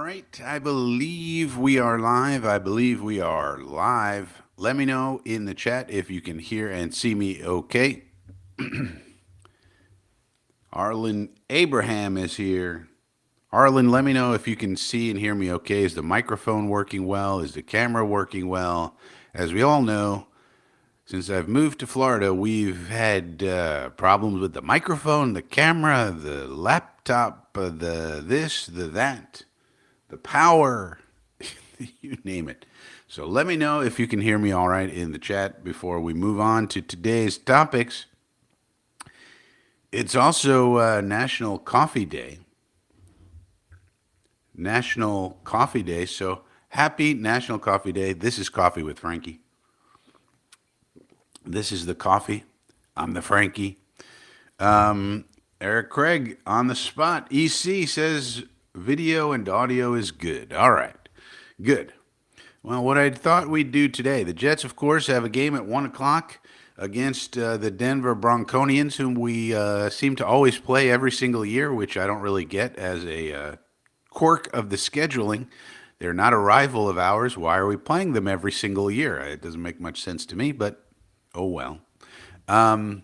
right, I believe we are live. I believe we are live. Let me know in the chat if you can hear and see me okay. Arlen Abraham is here. Arlen, let me know if you can see and hear me okay. Is the microphone working well? Is the camera working well? As we all know, since I've moved to Florida, we've had problems with the microphone, the camera, the laptop, the this, the that, the power, you name it. So let me know if you can hear me all right in the chat before we move on to today's topics. It's also National Coffee Day. National Coffee Day. So happy National Coffee Day. This is Coffee with Frankie. This is the coffee. I'm the Frankie. Eric Craig on the spot. EC says video and audio is good. All right. Good. Well, what I thought we'd do today, the Jets, of course, have a game at 1 o'clock against the Denver Bronconians, whom we seem to always play every single year, which I don't really get as a quirk of the scheduling. They're not a rival of ours. Why are we playing them every single year? It doesn't make much sense to me, but oh well. And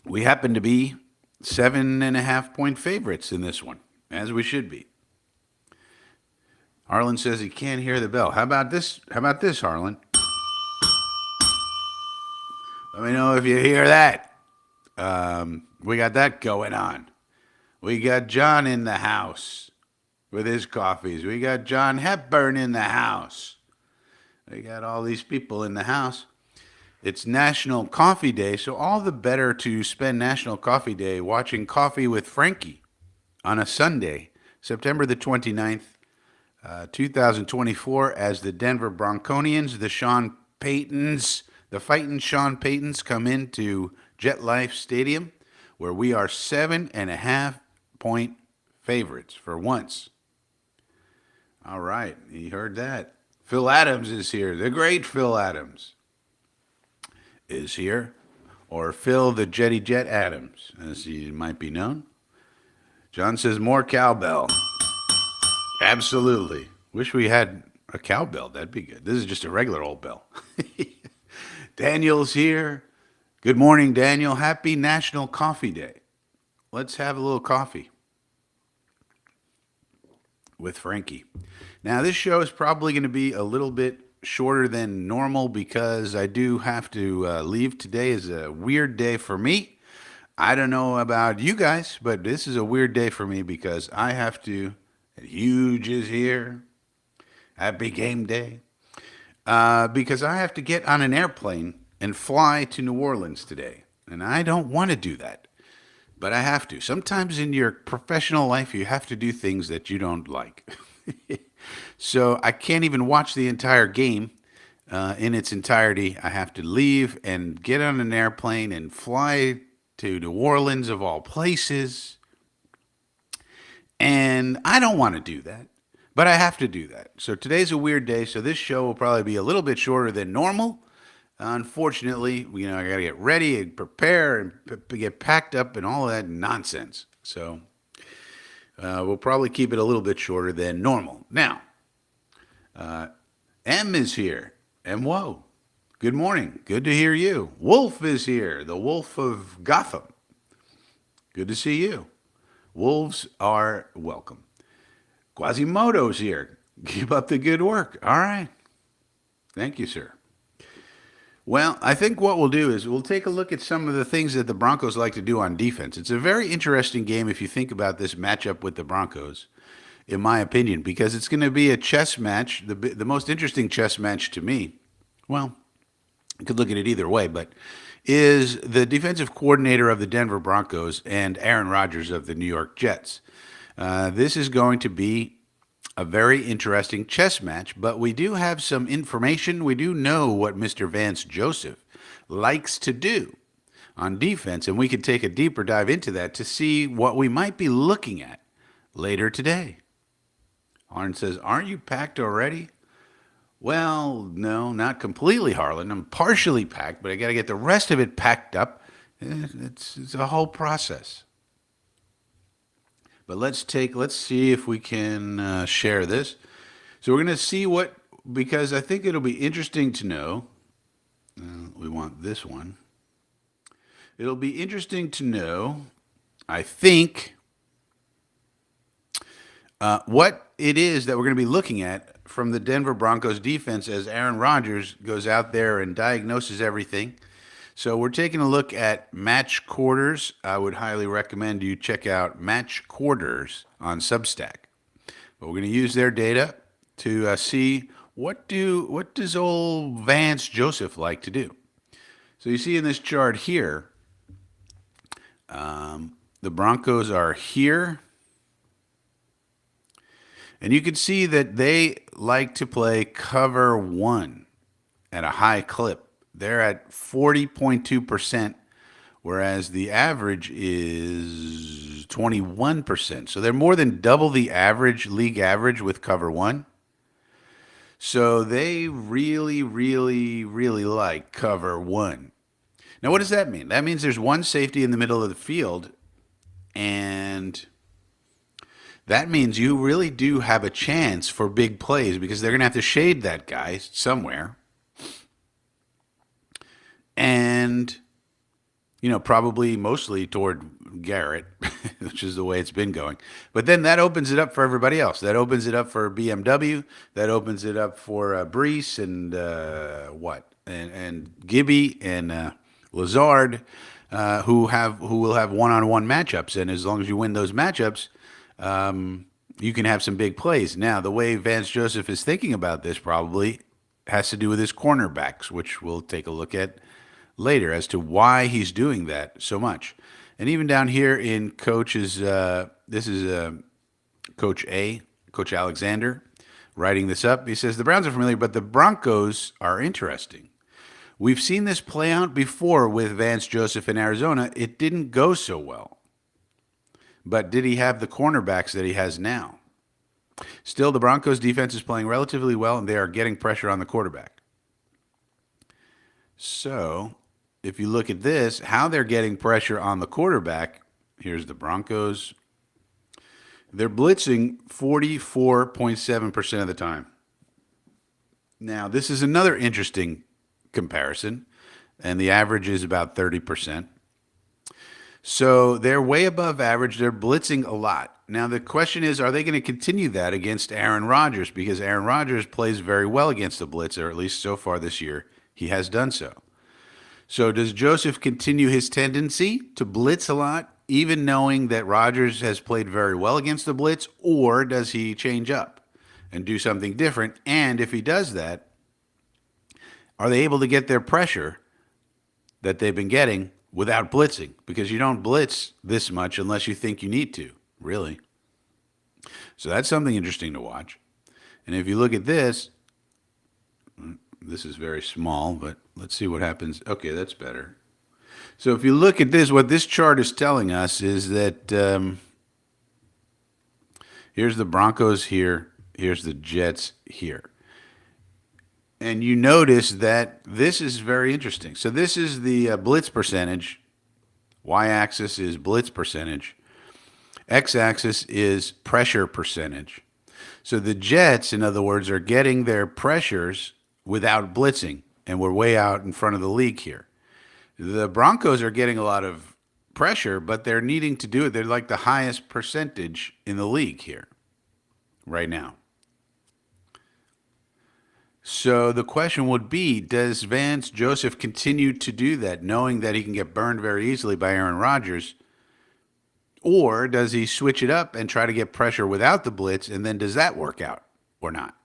we happen to be 7.5-point favorites in this one, as we should be. Harlan says he can't hear the bell. How about this? Harlan? Let me know if you hear that. We got that going on. We got John in the house with his coffees. We got John Hepburn in the house. We got all these people in the house. It's National Coffee Day, so all the better to spend National Coffee Day watching Coffee with Frankie on a Sunday, September the 29th, 2024, as the Denver Bronconians, the Sean Paytons, the fighting Sean Paytons come into MetLife Stadium, where we are 7.5-point favorites for once. All right, you heard that. Phil Adams is here. The great Phil Adams is here, or Phil the Jetty Jet Adams, as he might be known. John says more cowbell. Absolutely. Wish we had a cowbell. That'd be good. This is just a regular old bell. Daniel's here. Good morning, Daniel. Happy National Coffee Day. Let's have a little coffee with Frankie. Now, this show is probably going to be a little bit shorter than normal because I do have to leave. Today is a weird day for me. I don't know about you guys, but this is a weird day for me because I have to. Huge is here. Happy game day. Because I have to get on an airplane and fly to New Orleans today. And I don't want to do that. But I have to. Sometimes in your professional life, you have to do things that you don't like. So I can't even watch the entire game in its entirety. I have to leave and get on an airplane and fly to New Orleans, of all places. And I don't want to do that, but I have to do that. So today's a weird day, so this show will probably be a little bit shorter than normal. Unfortunately, I got to get ready and prepare and get packed up and all of that nonsense. So we'll probably keep it a little bit shorter than normal. Now, M is here. M, whoa. Good morning. Good to hear you. Wolf is here, the Wolf of Gotham. Good to see you. Wolves are welcome. Quasimodo's here. Keep up the good work. All right. Thank you, sir. Well, I think what we'll do is we'll take a look at some of the things that the Broncos like to do on defense. It's a very interesting game if you think about this matchup with the Broncos, in my opinion, because it's going to be a chess match, the most interesting chess match to me. Well, you could look at it either way, but is the defensive coordinator of the Denver Broncos and Aaron Rodgers of the New York Jets. This is going to be a very interesting chess match, but we do have some information. We do know what Mr. Vance Joseph likes to do on defense, and we could take a deeper dive into that to see what we might be looking at later today. Arn says, aren't you packed already? Well, no, not completely, Harlan. I'm partially packed, but I got to get the rest of it packed up. It's a whole process. But let's see if we can share this. So we're going to see because I think it'll be interesting to know. We want this one. It'll be interesting to know, I think, what it is that we're going to be looking at from the Denver Broncos defense as Aaron Rodgers goes out there and diagnoses everything. So we're taking a look at match quarters. I would highly recommend you check out match quarters on Substack. But we're going to use their data to see what does old Vance Joseph like to do. So you see in this chart here, the Broncos are here. And you can see that they like to play cover one at a high clip. They're at 40.2%, whereas the average is 21%. So they're more than double the league average with cover one. So they really, really, really like cover one. Now, what does that mean? That means there's one safety in the middle of the field, and that means you really do have a chance for big plays because they're going to have to shade that guy somewhere. And, probably mostly toward Garrett, which is the way it's been going. But then that opens it up for everybody else. That opens it up for BMW. That opens it up for Brees and and Gibby and Lazard, who will have one-on-one matchups. And as long as you win those matchups, you can have some big plays. Now, the way Vance Joseph is thinking about this probably has to do with his cornerbacks, which we'll take a look at later as to why he's doing that so much. And even down here in coaches, this is Coach Alexander, writing this up. He says, the Browns are familiar, but the Broncos are interesting. We've seen this play out before with Vance Joseph in Arizona. It didn't go so well. But did he have the cornerbacks that he has now? Still, the Broncos defense is playing relatively well, and they are getting pressure on the quarterback. So, if you look at this, how they're getting pressure on the quarterback, here's the Broncos. They're blitzing 44.7% of the time. Now, this is another interesting comparison, and the average is about 30%. So they're way above average. They're blitzing a lot. Now, the question is, are they going to continue that against Aaron Rodgers? Because Aaron Rodgers plays very well against the blitz, or at least so far this year, he has done so. So does Joseph continue his tendency to blitz a lot, even knowing that Rodgers has played very well against the blitz, or does he change up and do something different? And if he does that, are they able to get their pressure that they've been getting without blitzing? Because you don't blitz this much unless you think you need to, really. So that's something interesting to watch. And if you look at this, this is very small, but let's see what happens. Okay, that's better. So if you look at this, what this chart is telling us is that here's the Broncos here, here's the Jets here. And you notice that this is very interesting. So this is the blitz percentage. Y-axis is blitz percentage. X-axis is pressure percentage. So the Jets, in other words, are getting their pressures without blitzing, and we're way out in front of the league here. The Broncos are getting a lot of pressure, but they're needing to do it. They're like the highest percentage in the league here right now. So the question would be, does Vance Joseph continue to do that, knowing that he can get burned very easily by Aaron Rodgers? Or does he switch it up and try to get pressure without the blitz, and then does that work out or not?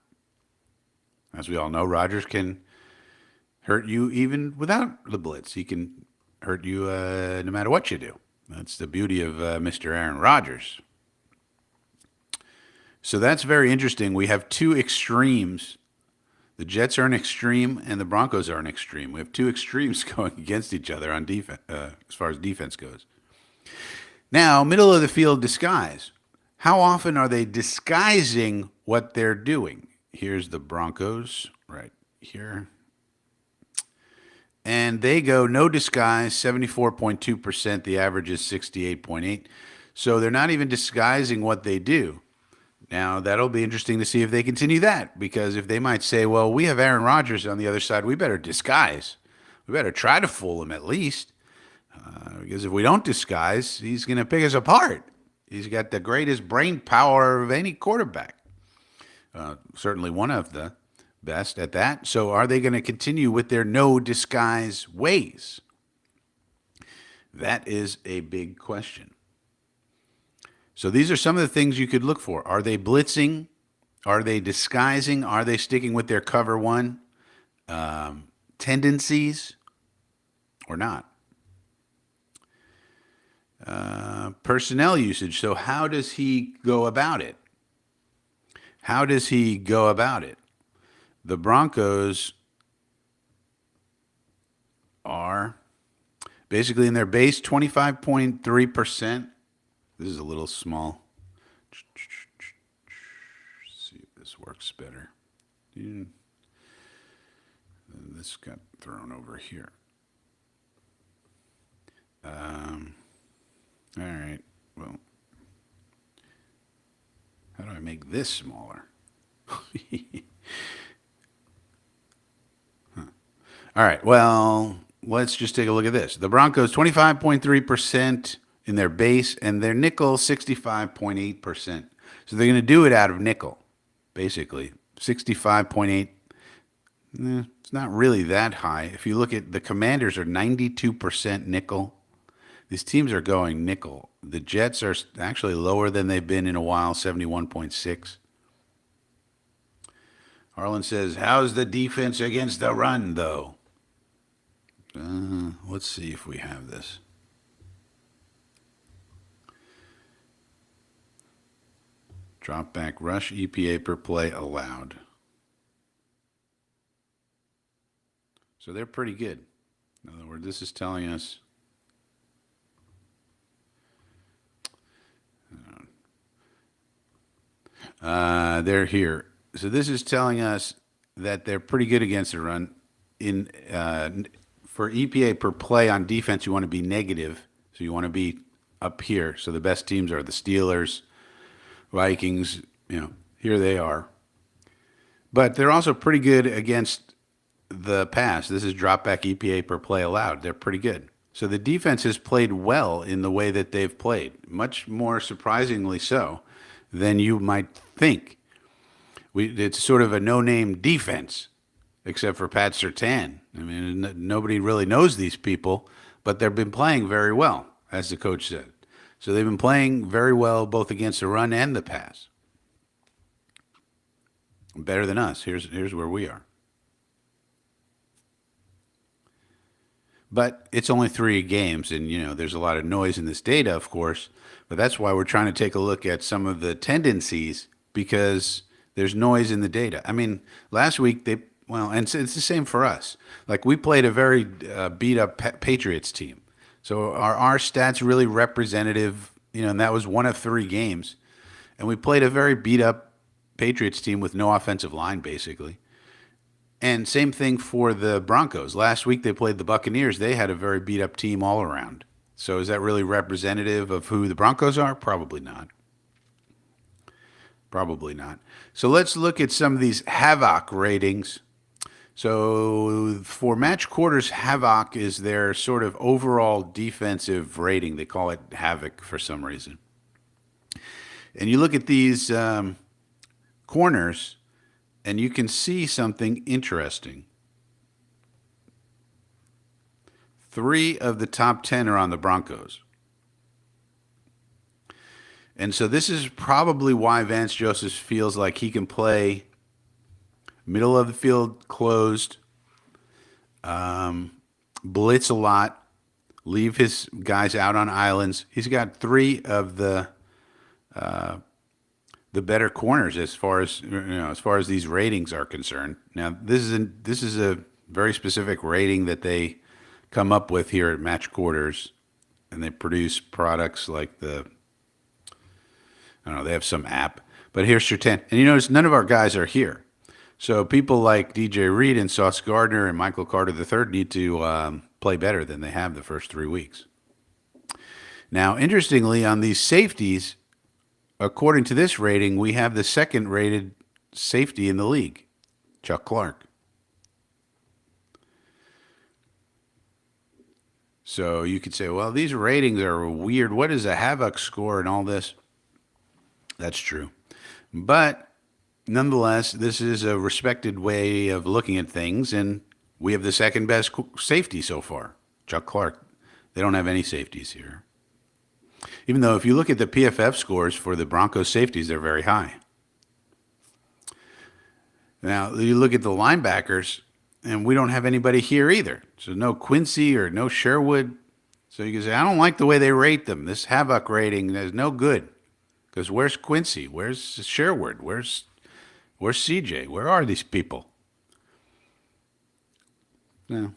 As we all know, Rodgers can hurt you even without the blitz. He can hurt you no matter what you do. That's the beauty of Mr. Aaron Rodgers. So that's very interesting. We have two extremes. The Jets are an extreme, and the Broncos are an extreme. We have two extremes going against each other on defense, as far as defense goes. Now, middle of the field disguise. How often are they disguising what they're doing? Here's the Broncos right here. And they go no disguise, 74.2%. The average is 68.8%. So they're not even disguising what they do. Now, that'll be interesting to see if they continue that, because if they might say, well, we have Aaron Rodgers on the other side, we better disguise. We better try to fool him at least. Because if we don't disguise, he's going to pick us apart. He's got the greatest brain power of any quarterback. Certainly one of the best at that. So are they going to continue with their no disguise ways? That is a big question. So these are some of the things you could look for. Are they blitzing? Are they disguising? Are they sticking with their cover one tendencies or not? Personnel usage. So how does he go about it? How does he go about it? The Broncos are basically in their base 25.3%. This is a little small. Let's see if this works better. This got thrown over here. All right. Well, how do I make this smaller? Huh. All right. Well, let's just take a look at this. The Broncos, 25.3% in their base, and their nickel, 65.8%. So they're going to do it out of nickel, basically. 65.8. It's not really that high. If you look at the Commanders are 92% nickel. These teams are going nickel. The Jets are actually lower than they've been in a while, 71.6. Harlan says, how's the defense against the run, though? Let's see if we have this. Drop back rush EPA per play allowed. So they're pretty good. In other words, this is telling us they're here. So this is telling us that they're pretty good against the run. In for EPA per play on defense, you want to be negative. So you want to be up here. So the best teams are the Steelers, Vikings. Here they are. But they're also pretty good against the pass. This is drop back EPA per play allowed. They're pretty good. So the defense has played well in the way that they've played, much more surprisingly so than you might think. It's sort of a no-name defense, except for Pat Surtain. I mean, nobody really knows these people, but they've been playing very well, as the coach said. So they've been playing very well both against the run and the pass. Better than us. Here's where we are. But it's only 3 games, and there's a lot of noise in this data, of course. But that's why we're trying to take a look at some of the tendencies, because there's noise in the data. I mean, last week and it's the same for us. Like, we played a very beat up Patriots team. So are our stats really representative? And that was one of 3 games, and we played a very beat up Patriots team with no offensive line, basically. And same thing for the Broncos. Last week they played the Buccaneers. They had a very beat up team all around. So is that really representative of who the Broncos are? Probably not. Probably not. So let's look at some of these Havoc ratings. So for match quarters, Havoc is their sort of overall defensive rating. They call it Havoc for some reason. And you look at these corners, and you can see something interesting. 3 of the top 10 are on the Broncos. And so this is probably why Vance Joseph feels like he can play middle of the field closed, blitz a lot, leave his guys out on islands. He's got 3 of the better corners as far as these ratings are concerned. Now, this is a very specific rating that they come up with here at Match Quarters, and they produce products like they have some app. But here's Surtain, and you notice none of our guys are here. So people like DJ Reed and Sauce Gardner and Michael Carter III need to play better than they have the first 3 weeks. Now, interestingly, on these safeties, according to this rating, we have the second rated safety in the league, Chuck Clark. So you could say, well, these ratings are weird. What is a Havoc score and all this? That's true. But nonetheless, this is a respected way of looking at things, and we have the second best safety so far, Chuck Clark. They don't have any safeties here. Even though if you look at the PFF scores for the Broncos safeties, they're very high. Now, you look at the linebackers, and we don't have anybody here either. So no Quincy or no Sherwood. So you can say, I don't like the way they rate them. This Havoc rating is no good. Because where's Quincy? Where's Sherwood? Where's CJ? Where are these people? No.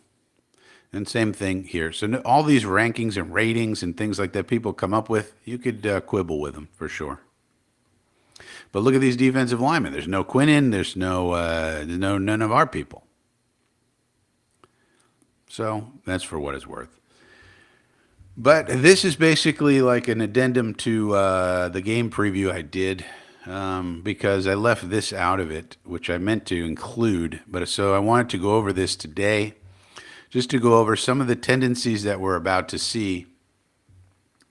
And same thing here. So all these rankings and ratings and things like that people come up with, you could quibble with them for sure. But look at these defensive linemen. There's no Quinnen. There's none of our people. So that's for what it's worth. But this is basically like an addendum to the game preview I did because I left this out of it, which I meant to include. But so I wanted to go over this today, just to go over some of the tendencies that we're about to see.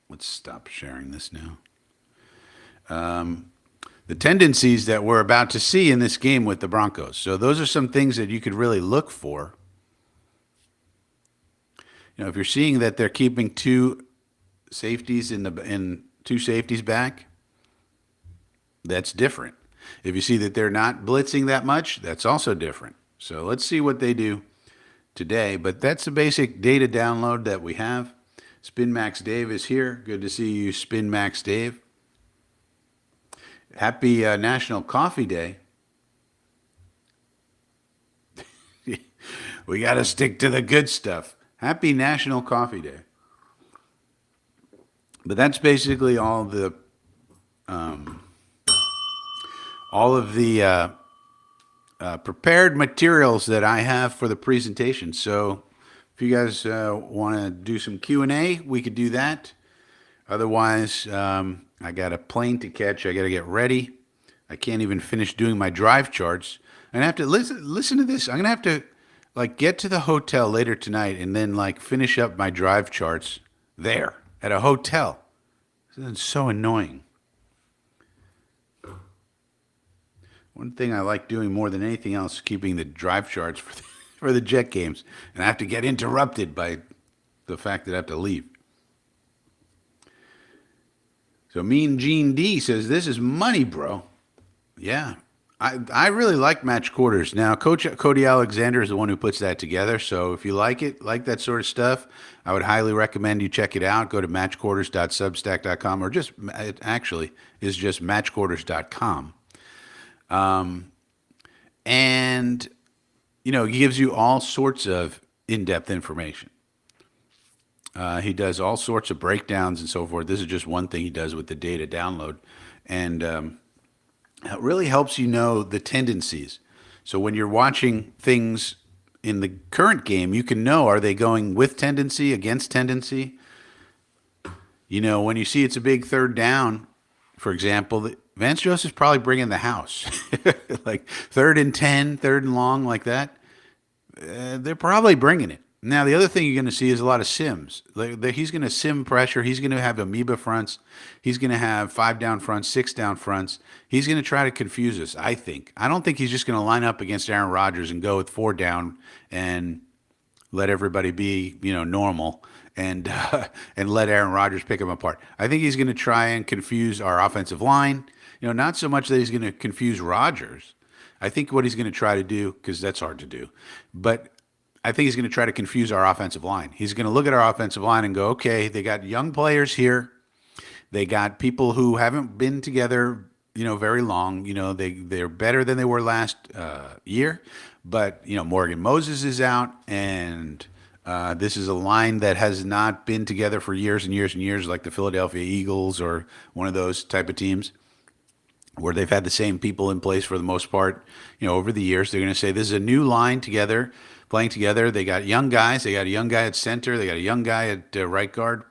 Let's stop sharing this now. The tendencies that we're about to see in this game with the Broncos. So those are some things that you could really look for. If you're seeing that they're keeping two safeties in two safeties back, that's different. If you see that they're not blitzing that much, that's also different. So let's see what they do today. But that's the basic data download that we have. Spin Max Dave is here. Good to see you, Spin Max Dave. Happy National Coffee Day. We got to stick to the good stuff. Happy National Coffee Day. But that's basically all of the prepared materials that I have for the presentation. So if you guys want to do some Q&A, we could do that. Otherwise, I got a plane to catch. I got to get ready. I can't even finish doing my drive charts. I'm gonna have to listen to this. I'm gonna have to get to the hotel later tonight and then finish up my drive charts there at a hotel. It's so annoying. One thing I like doing more than anything else is keeping the drive charts for the Jet games, and I have to get interrupted by the fact that I have to leave. So Mean Gene D says, this is money, bro. Yeah, I really like match quarters. Now, Coach Cody Alexander is the one who puts that together. So if you like that sort of stuff, I would highly recommend you check it out. Go to matchquarters.substack.com, or it actually is just matchquarters.com. And, he gives you all sorts of in-depth information. He does all sorts of breakdowns and so forth. This is just one thing he does with the data download. And it really helps you know the tendencies. So when you're watching things in the current game, you can know, are they going with tendency, against tendency? When you see it's a big third down, for example, Vance Joseph's probably bringing the house. Like 3rd and 10, 3rd and long, like that. They're probably bringing it. Now, the other thing you're going to see is a lot of sims. He's going to sim pressure. He's going to have amoeba fronts. He's going to have 5 down fronts, 6 down fronts. He's going to try to confuse us, I think. I don't think he's just going to line up against Aaron Rodgers and go with 4 down and let everybody be, normal and let Aaron Rodgers pick him apart. I think he's going to try and confuse our offensive line. Not so much that he's going to confuse Rodgers. I think what he's going to try to do, because that's hard to do, but I think he's going to try to confuse our offensive line. He's going to look at our offensive line and go, okay, they got young players here. They got people who haven't been together, very long. They're better than they were last year. But, Morgan Moses is out, and this is a line that has not been together for years and years and years, like the Philadelphia Eagles or one of those type of teams where they've had the same people in place for the most part, over the years. They're going to say this is a new line together, playing together. They got young guys. They got a young guy at center. They got a young guy at right guard.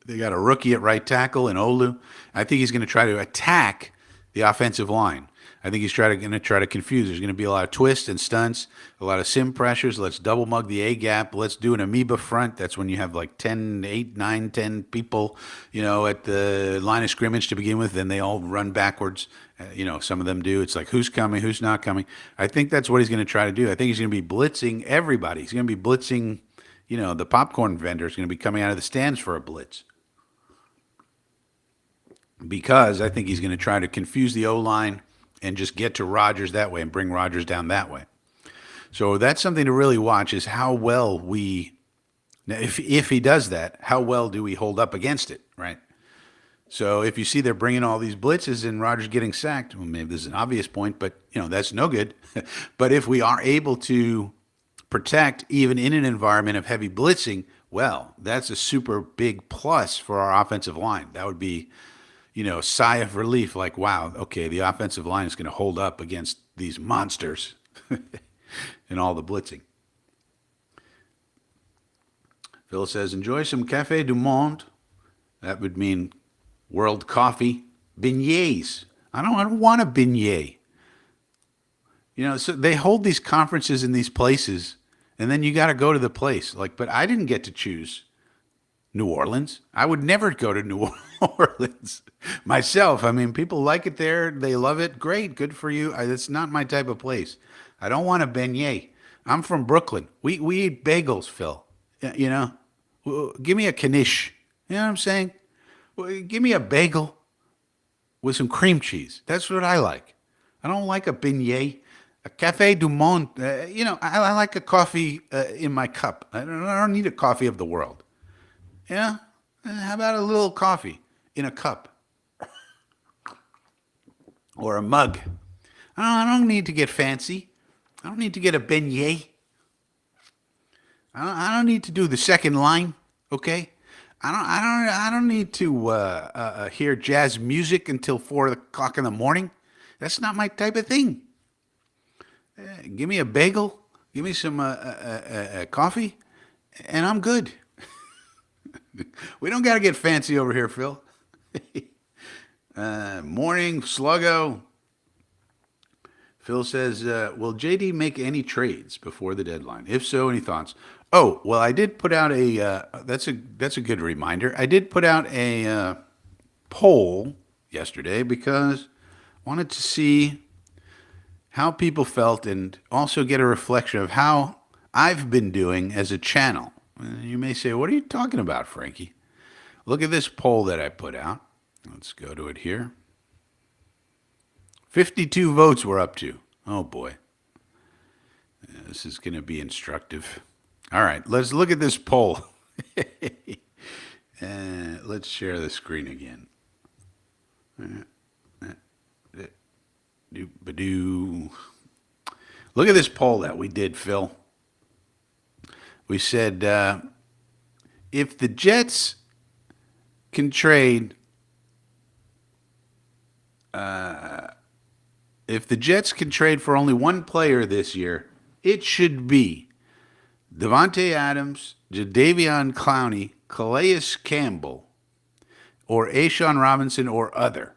They got a rookie at right tackle in Olu. I think he's going to try to attack the offensive line. I think he's going to try to confuse. There's going to be a lot of twists and stunts, a lot of sim pressures. Let's double mug the A gap. Let's do an amoeba front. That's when you have like 10, 8, 9, 10 people, at the line of scrimmage to begin with. Then they all run backwards. Some of them do. It's like who's coming, who's not coming. I think that's what he's going to try to do. I think he's going to be blitzing everybody. He's going to be blitzing, the popcorn vendor is going to be coming out of the stands for a blitz. Because I think he's going to try to confuse the O-line and just get to Rodgers that way and bring Rodgers down that way. So that's something to really watch is how well if he does that, how well do we hold up against it, right? So if you see they're bringing all these blitzes and Rodgers getting sacked, well, maybe this is an obvious point, but that's no good. But if we are able to protect even in an environment of heavy blitzing, well, that's a super big plus for our offensive line. That would be sigh of relief, like, wow, okay, the offensive line is going to hold up against these monsters and all the blitzing. Phil says, enjoy some Café du Monde. That would mean world coffee. Beignets. I don't want a beignet. So they hold these conferences in these places, and then you got to go to the place. But I didn't get to choose New Orleans. I would never go to New Orleans myself. I mean, people like it there. They love it. Great. Good for you. It's not my type of place. I don't want a beignet. I'm from Brooklyn. We eat bagels, Phil. Give me a knish. You know what I'm saying? Give me a bagel with some cream cheese. That's what I like. I don't like a beignet. A Café du Monde. I like a coffee in my cup. I don't need a coffee of the world. Yeah? How about a little coffee in a cup? Or a mug? I don't need to get fancy. I don't need to get a beignet. I don't need to do the second line, okay? I don't need to hear jazz music until 4 o'clock in the morning. That's not my type of thing. Give me a bagel. Give me some coffee, and I'm good. We don't got to get fancy over here, Phil. Morning, Sluggo. Phil says, will JD make any trades before the deadline? If so, any thoughts? Oh, well, I did put out that's a good reminder. I did put out a poll yesterday because I wanted to see how people felt and also get a reflection of how I've been doing as a channel. You may say, what are you talking about, Frankie? Look at this poll that I put out. Let's go to it here. 52 votes we're up to. Oh, boy. This is going to be instructive. All right, let's look at this poll. Let's share the screen again. Look at this poll that we did, Phil. We said, if the Jets can trade, for only one player this year, it should be Davante Adams, Jadeveon Clowney, Calais Campbell, or A'Shawn Robinson or other.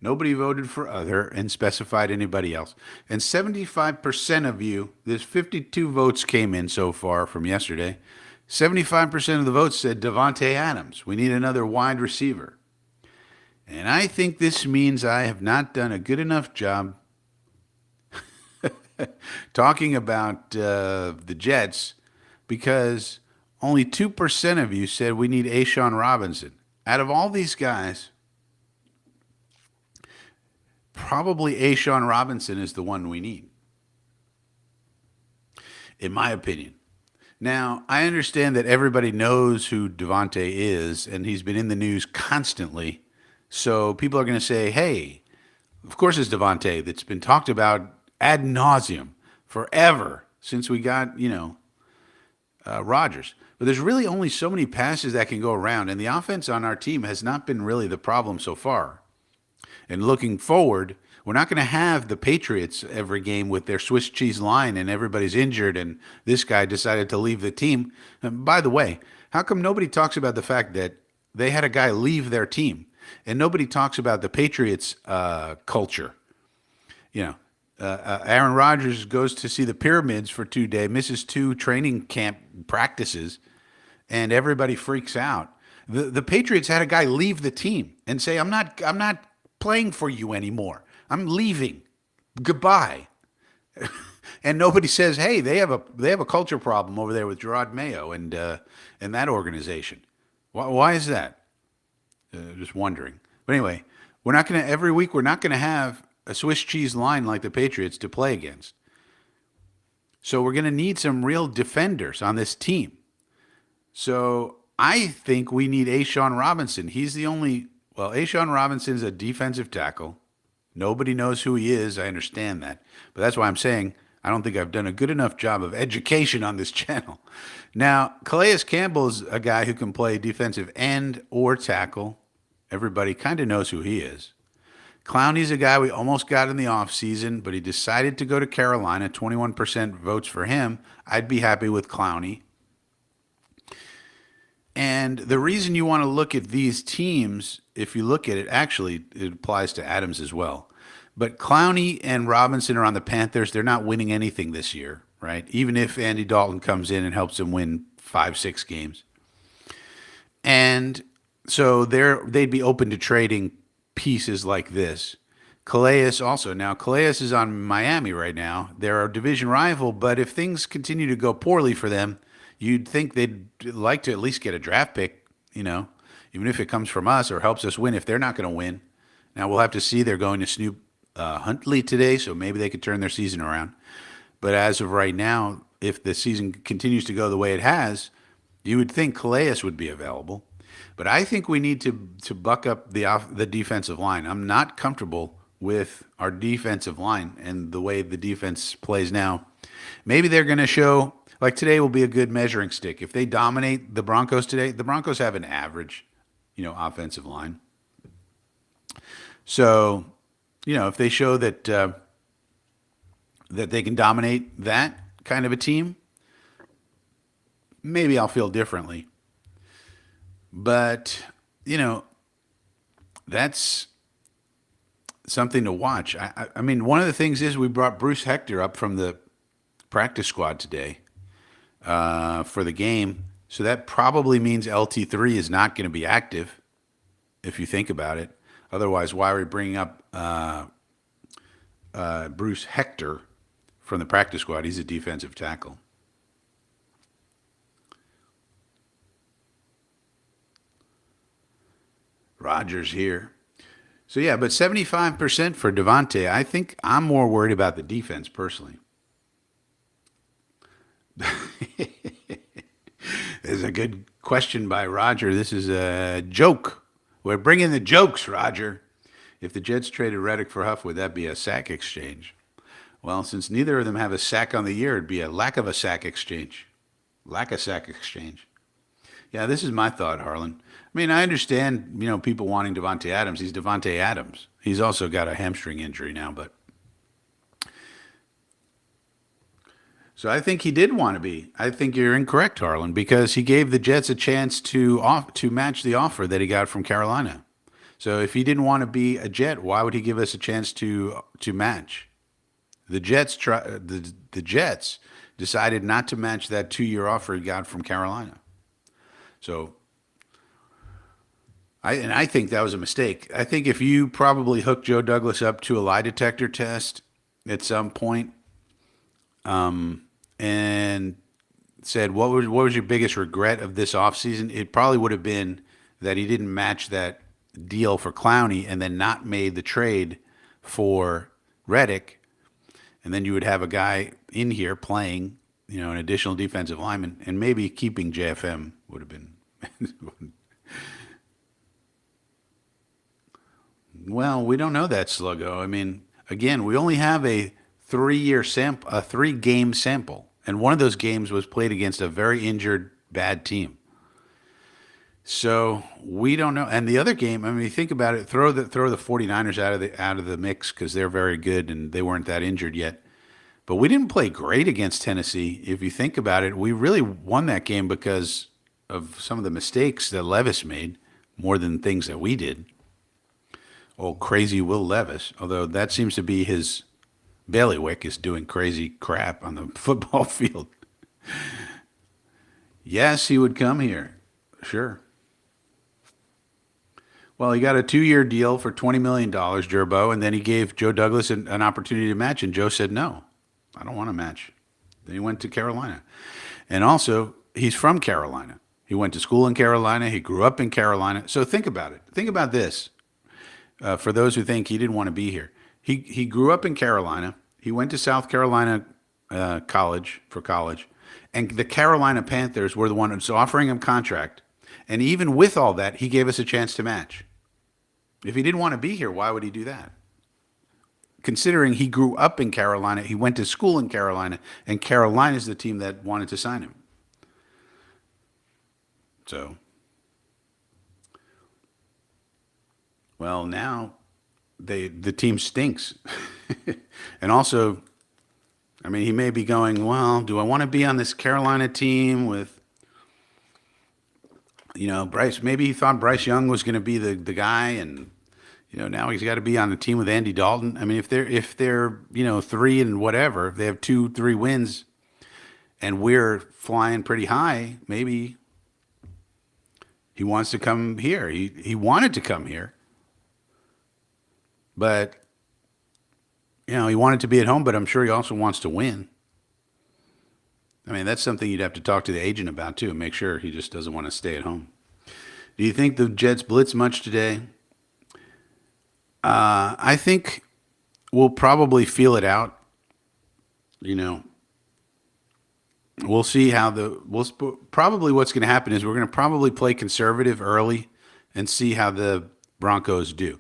Nobody voted for other and specified anybody else. And 75% of you, there's 52 votes came in so far from yesterday. 75% of the votes said Davante Adams. We need another wide receiver. And I think this means I have not done a good enough job talking about the Jets because only 2% of you said we need A'Shawn Robinson. Out of all these guys, probably A'Shawn Robinson is the one we need, in my opinion. Now, I understand that everybody knows who Davante is, and he's been in the news constantly. So people are going to say, hey, of course it's Davante that's been talked about ad nauseum forever since we got, Rodgers. But there's really only so many passes that can go around, and the offense on our team has not been really the problem so far. And looking forward, we're not going to have the Patriots every game with their Swiss cheese line and everybody's injured and this guy decided to leave the team. And by the way, How come nobody talks about the fact that they had a guy leave their team, and nobody talks about the Patriots culture? You know, Aaron Rodgers goes to see the pyramids for 2 days, misses 2 training camp practices, and everybody freaks out. The Patriots had a guy leave the team and say, I'm not playing for you anymore. I'm leaving. Goodbye." And nobody says, "Hey, they have a culture problem over there with Gerard Mayo and that organization." Why is that? Just wondering. But anyway, we're not going to every week. We're not going to have a Swiss cheese line like the Patriots to play against. So we're going to need some real defenders on this team. So I think we need A'Shawn Robinson. He's the only. Well, A'Shawn Robinson is a defensive tackle. Nobody knows who he is. I understand that. But that's why I'm saying I don't think I've done a good enough job of education on this channel. Now, Calais Campbell is a guy who can play defensive end or tackle. Everybody kind of knows who he is. Clowney's a guy we almost got in the offseason, but he decided to go to Carolina. 21% votes for him. I'd be happy with Clowney. And the reason you want to look at these teams, if you look at it, actually, it applies to Adams as well. But Clowney and Robinson are on the Panthers. They're not winning anything this year, right? Even if Andy Dalton comes in and helps them win 5-6 games. And so they'd be open to trading pieces like this. Calais also. Now, Calais is on Miami right now. They're a division rival, but if things continue to go poorly for them, you'd think they'd like to at least get a draft pick, even if it comes from us or helps us win if they're not going to win. Now, we'll have to see. They're going to Snoop Huntley today, so maybe they could turn their season around. But as of right now, if the season continues to go the way it has, you would think Calais would be available. But I think we need to buck up the defensive line. I'm not comfortable with our defensive line and the way the defense plays now. Maybe they're going to show, like today will be a good measuring stick. If they dominate the Broncos today, the Broncos have an average, offensive line. So, if they show that that they can dominate that kind of a team, maybe I'll feel differently. But, that's something to watch. I mean, one of the things is we brought Bruce Hector up from the practice squad today for the game. So that probably means LT3 is not going to be active, if you think about it. Otherwise, why are we bringing up Bruce Hector from the practice squad? He's a defensive tackle. Rodgers here. So, yeah, but 75% for Devontae. I think I'm more worried about the defense personally. There's a good question by Roger. This is a joke. We're bringing the jokes, Roger. If the Jets traded Reddick for Huff, would that be a sack exchange? Well, since neither of them have a sack on the year, it'd be a lack of a sack exchange. Lack of sack exchange. Yeah, this is my thought, Harlan. I mean, I understand, people wanting Devontae Adams. He's Devontae Adams. He's also got a hamstring injury now, but. So I think he did want to be. I think you're incorrect, Harlan, because he gave the Jets a chance to match the offer that he got from Carolina. So if he didn't want to be a Jet, why would he give us a chance to match? The Jets the Jets decided not to match that 2-year offer he got from Carolina. So I think that was a mistake. I think if you probably hooked Joe Douglas up to a lie detector test at some point, and said, what was your biggest regret of this offseason? It probably would have been that he didn't match that deal for Clowney and then not made the trade for Reddick. And then you would have a guy in here playing, an additional defensive lineman, and maybe keeping JFM would have been. Well, we don't know that, Sluggo. I mean, again, we only have a 3-game sample. And one of those games was played against a very injured, bad team. So we don't know. And the other game, I mean, you think about it, throw the 49ers out of the mix because they're very good and they weren't that injured yet. But we didn't play great against Tennessee. If you think about it, we really won that game because of some of the mistakes that Levis made more than things that we did. Oh, crazy Will Levis, although that seems to be his bailiwick, is doing crazy crap on the football field. Yes, he would come here. Sure. Well, he got a 2-year deal for $20 million, Gerbo, and then he gave Joe Douglas an opportunity to match, and Joe said, no, I don't want to match. Then he went to Carolina. And also, he's from Carolina. He went to school in Carolina. He grew up in Carolina. So think about it. Think about this. For those who think he didn't want to be here, he grew up in Carolina. He went to South Carolina college for college, and the Carolina Panthers were the ones offering him contract. And even with all that, he gave us a chance to match. If he didn't want to be here, why would he do that? Considering he grew up in Carolina, he went to school in Carolina, and Carolina is the team that wanted to sign him. So, well, now the team stinks. And also, I mean, he may be going, well, do I want to be on this Carolina team with, Bryce? Maybe he thought Bryce Young was going to be the guy, and now he's got to be on the team with Andy Dalton. I mean, if they're 3 and whatever, if they have 2-3 wins, and we're flying pretty high, maybe he wants to come here. He wanted to come here, but he wanted to be at home. But I'm sure he also wants to win. I mean, that's something you'd have to talk to the agent about too, and make sure he just doesn't want to stay at home. Do you think the Jets blitz much today? I think we'll probably feel it out. We'll see how probably what's going to happen is we're going to probably play conservative early and see how the Broncos do.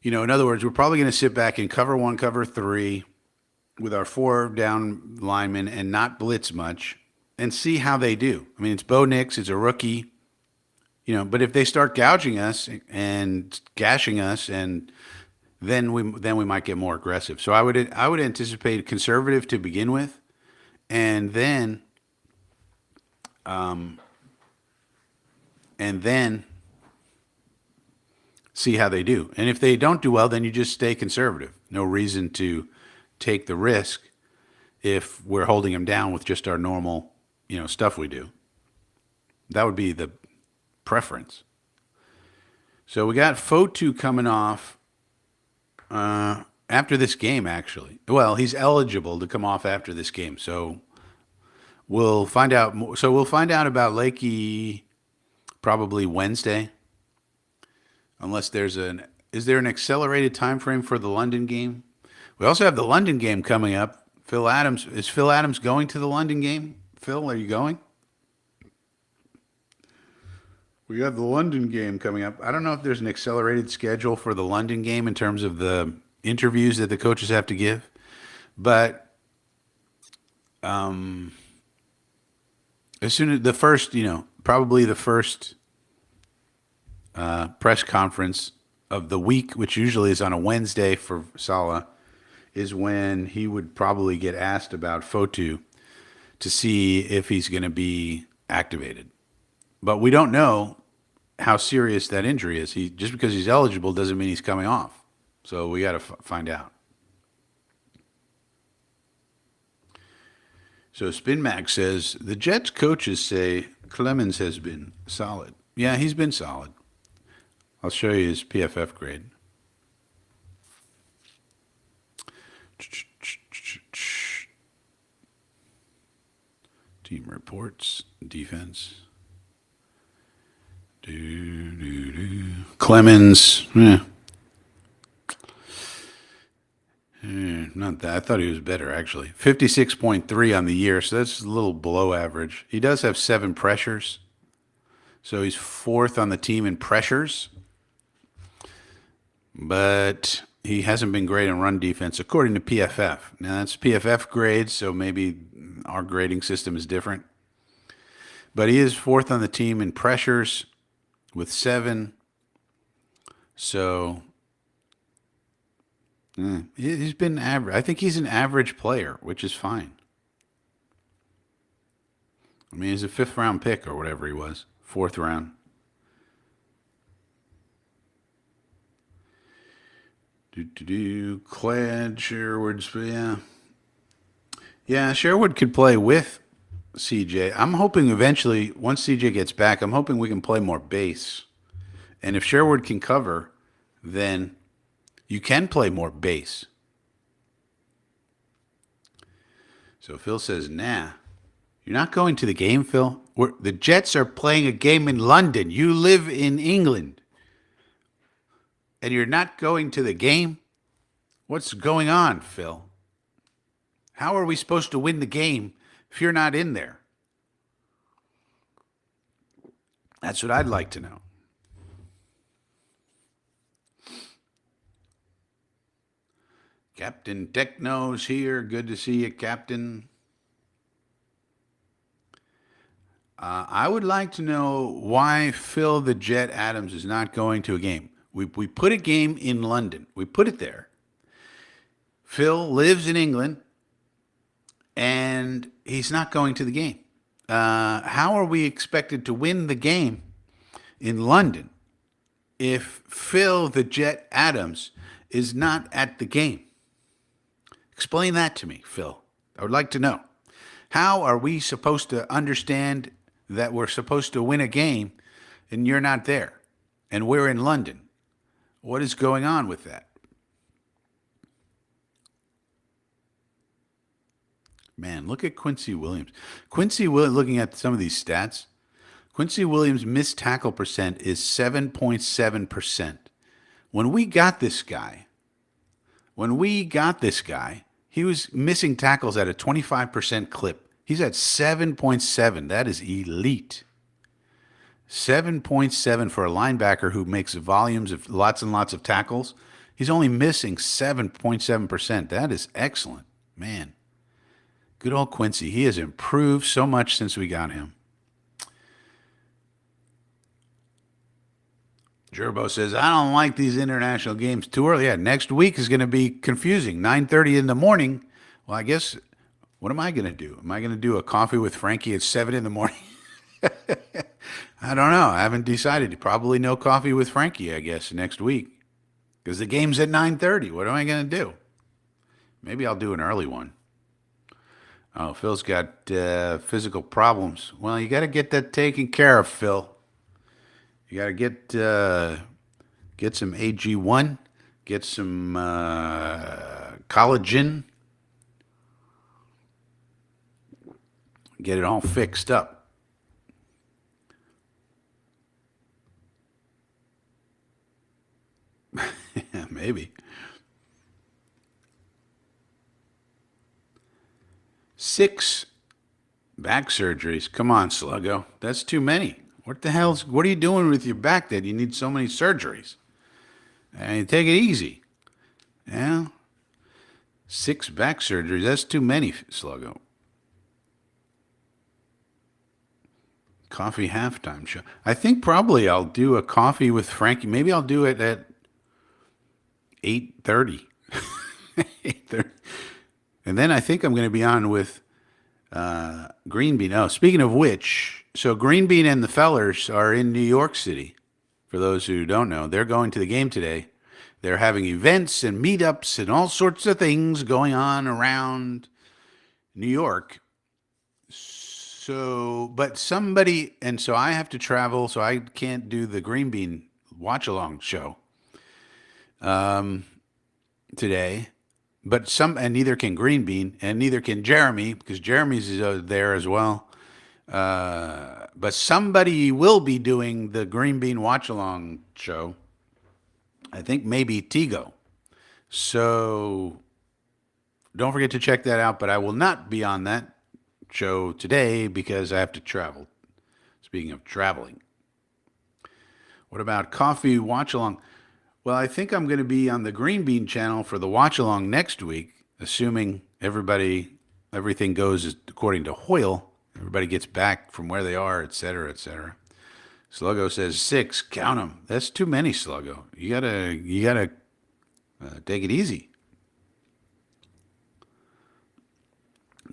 In other words, we're probably going to sit back and cover 1, cover 3 with our 4 down linemen and not blitz much and see how they do. I mean, it's Bo Nix, it's a rookie. But if they start gouging us and gashing us, and then we might get more aggressive. So I would anticipate conservative to begin with, and then see how they do. And if they don't do well, then you just stay conservative. No reason to take the risk if we're holding them down with just our normal, stuff we do. That would be the preference. So we got Fotu coming off after this game, actually. Well, he's eligible to come off after this game. So we'll find out more. So we'll find out about Lakey probably Wednesday. Unless is there an accelerated time frame for the London game? We also have the London game coming up. Is Phil Adams going to the London game? Phil, are you going? We have the London game coming up. I don't know if there's an accelerated schedule for the London game in terms of the interviews that the coaches have to give. But as soon as the first, probably the first press conference of the week, which usually is on a Wednesday for Saleh, is when he would probably get asked about Fotu to see if he's going to be activated. But we don't know how serious that injury is. Just because he's eligible doesn't mean he's coming off. So we got to find out. So SpinMax says, the Jets coaches say Clemens has been solid. Yeah, he's been solid. I'll show you his PFF grade. Team reports, defense. Clemens, not that. I thought he was better, actually. 56.3 on the year, so that's a little below average. He does have 7 pressures, so he's 4th on the team in pressures. But he hasn't been great in run defense, according to PFF. Now, that's PFF grades, so maybe our grading system is different. But he is 4th on the team in pressures with 7. So he's been average. I think he's an average player, which is fine. I mean, he's a fifth round pick or whatever he was, fourth round. Clad Sherwood's, yeah. Yeah, Sherwood could play with CJ. I'm hoping eventually, once CJ gets back, I'm hoping we can play more base. And if Sherwood can cover, then you can play more base. So Phil says, nah. You're not going to the game, Phil? The Jets are playing a game in London. You live in England. And you're not going to the game? What's going on, Phil? How are we supposed to win the game if you're not in there? That's what I'd like to know. Captain Techno's here. Good to see you, Captain. I would like to know why Phil the Jet Adams is not going to a game. We put a game in London. We put it there. Phil lives in England, and he's not going to the game. How are we expected to win the game in London if Phil the Jet Adams is not at the game? Explain that to me, Phil. I would like to know. How are we supposed to understand that we're supposed to win a game and you're not there and we're in London? What is going on with that? Man, look at Quincy Williams. Looking at some of these stats, Quincy Williams' missed tackle percent is 7.7%. When we got this guy, he was missing tackles at a 25% clip. He's at 7.7. That is elite. 7.7 for a linebacker who makes volumes of lots and lots of tackles. He's only missing 7.7%. That is excellent. Man, good old Quincy. He has improved so much since we got him. Gerbo says, I don't like these international games too early. Yeah, next week is going to be confusing. 9:30 in the morning. Well, I guess, what am I going to do? Am I going to do a coffee with Frankie at 7 in the morning? I don't know. I haven't decided. Probably no coffee with Frankie, I guess, next week. Because the game's at 9:30. What am I going to do? Maybe I'll do an early one. Oh, Phil's got physical problems. Well, you got to get that taken care of, Phil. You got to get some AG1, get some collagen, get it all fixed up. Yeah, maybe. 6 back surgeries. Come on, Sluggo. That's too many. What are you doing with your back that you need so many surgeries? And take it easy. Yeah. 6 back surgeries. That's too many, Sluggo. Coffee halftime show. I think probably I'll do a coffee with Frankie. Maybe I'll do it at 8:30. 8:30. And then I think I'm going to be on with Green Bean. Oh, speaking of which, so Green Bean and the Fellers are in New York City. For those who don't know, they're going to the game today. They're having events and meetups and all sorts of things going on around New York. So I have to travel, so I can't do the Green Bean watch along show today. And neither can Green Bean, and neither can Jeremy, because Jeremy's there as well. But somebody will be doing the Green Bean watch along show. I think maybe Tigo. So don't forget to check that out. But I will not be on that show today because I have to travel. Speaking of traveling, what about coffee watch along? Well, I think I'm going to be on the Green Bean channel for the watch along next week, assuming everything goes according to Hoyle. Everybody gets back from where they are, et cetera, et cetera. Sluggo says 6. Count them. That's too many, Sluggo. You gotta take it easy.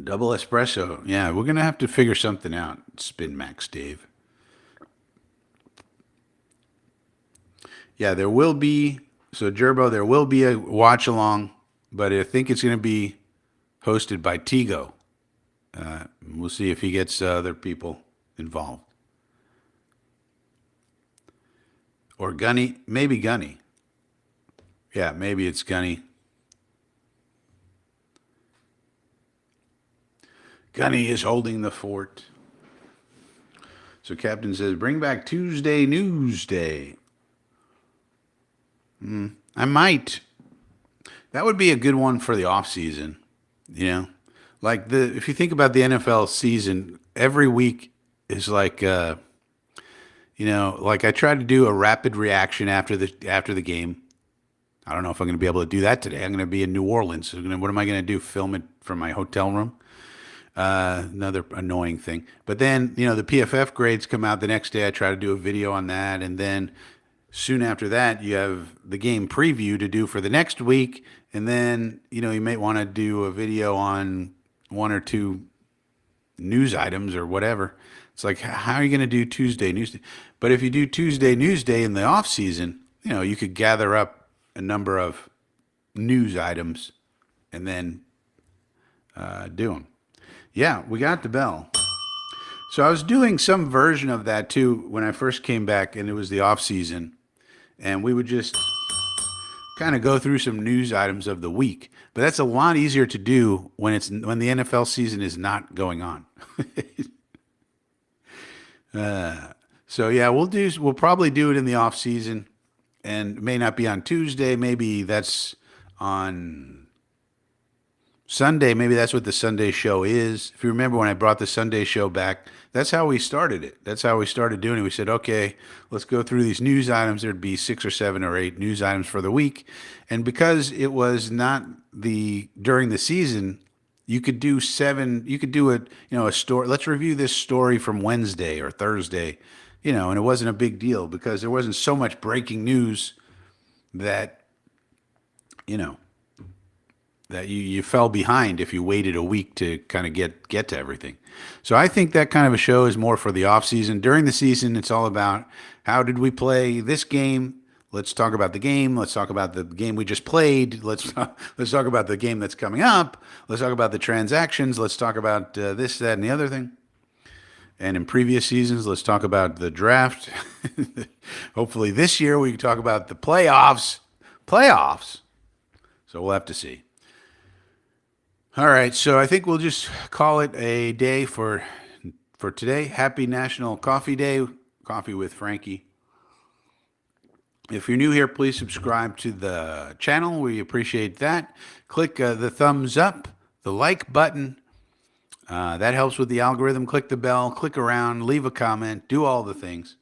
Double espresso. Yeah, we're going to have to figure something out. Spin Max Dave. Yeah, there will be, so Gerbo, there will be a watch along, but I think it's going to be hosted by Tigo. We'll see if he gets other people involved. Or Gunny, maybe Gunny. Yeah, maybe it's Gunny. Gunny is holding the fort. So Captain says, bring back Tuesday News Day. I might. That would be a good one for the off season. You know, like if you think about the NFL season, every week is like like I tried to do a rapid reaction after the game. I don't know if I'm going to be able to do that today. I'm going to be in New Orleans. So what am I going to do? Film it from my hotel room? Another annoying thing. But then, the PFF grades come out the next day. I try to do a video on that. And then soon after that, you have the game preview to do for the next week. And then, you may want to do a video on one or two news items or whatever. It's like, how are you going to do Tuesday News Day? But if you do Tuesday News Day in the off season, you could gather up a number of news items and then do them. Yeah, we got the bell. So I was doing some version of that too when I first came back, and it was the off season, and we would just kind of go through some news items of the week. But that's a lot easier to do when the NFL season is not going on. So yeah, we'll probably do it in the off season, and it may not be on Tuesday. Maybe that's on Sunday. Maybe that's what the Sunday show is. If you remember when I brought the Sunday show back, that's how we started it. That's how we started doing it. We said, okay, let's go through these news items. There'd be 6 or 7 or 8 news items for the week. And because it was not during the season, you could do a story. Let's review this story from Wednesday or Thursday, and it wasn't a big deal because there wasn't so much breaking news that, that you fell behind if you waited a week to kind of get to everything. So I think that kind of a show is more for the off season. During the season, it's all about how did we play this game. Let's talk about the game. Let's talk about the game we just played. Let's talk about the game that's coming up. Let's talk about the transactions. Let's talk about this, that, and the other thing. And in previous seasons, let's talk about the draft. Hopefully this year we can talk about the playoffs. So we'll have to see. All right, so I think we'll just call it a day for today. Happy National Coffee Day, Coffee with Frankie. If you're new here, please subscribe to the channel. We appreciate that. Click the thumbs up, the like button. That helps with the algorithm. Click the bell, click around, leave a comment, do all the things.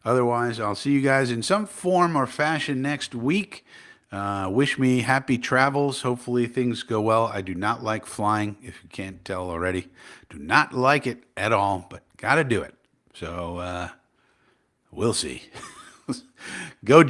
Otherwise, I'll see you guys in some form or fashion next week. Wish me happy travels. Hopefully things go well. I do not like flying, if you can't tell already. Do not like it at all, but got to do it. So we'll see. Go